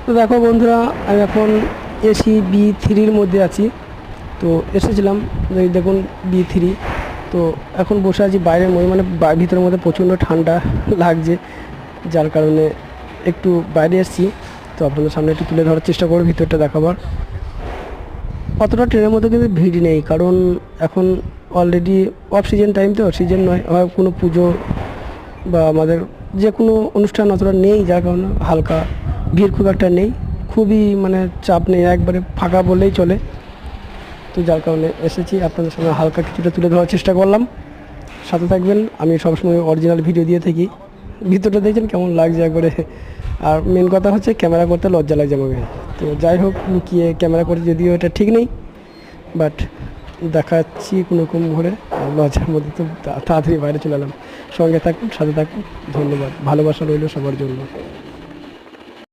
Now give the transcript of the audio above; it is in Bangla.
তো দেখো বন্ধুরা, আমি এখন এসি B3-র মধ্যে আছি। তো এসেছিলাম, দেখুন B3। তো এখন বসে আছি বাইরের মধ্যে, মানে ভিতরের মধ্যে প্রচণ্ড ঠান্ডা লাগছে, যার কারণে একটু বাইরে এসেছি। তো আপনাদের সামনে একটু তুলে ধরার চেষ্টা করব, ভিতরটা দেখাবার। অতটা ট্রেনের মধ্যে কিন্তু ভিড় নেই, কারণ এখন অলরেডি অফ সিজন টাইম, তো সিজন নয়, কোনো পুজো বা আমাদের যে কোনো অনুষ্ঠান অতটা নেই, যার কারণে হালকা ভিড় খুব একটা নেই, খুবই মানে চাপ নেই, একবারে ফাঁকা বললেই চলে। তো যার কারণে এসেছি, আপনাদের সঙ্গে হালকা কিছুটা তুলে ধরার চেষ্টা করলাম। সাথে থাকবেন, আমি সবসময় অরিজিনাল ভিডিও দিয়ে থাকি। ভিতরটা দেখছেন কেমন লাগছে একবারে। আর মেন কথা হচ্ছে ক্যামেরা করতে লজ্জা লাগছে আমাকে। তো যাই হোক, লুকিয়ে ক্যামেরা করতে যদিও এটা ঠিক নেই, বাট দেখাচ্ছি কোনোরকম ঘুরে। লজ্জার মধ্যে তো তাড়াতাড়ি বাইরে চলে এলাম। সঙ্গে থাকুন, সাথে থাকুন, ধন্যবাদ, ভালোবাসা রইল সবার জন্য।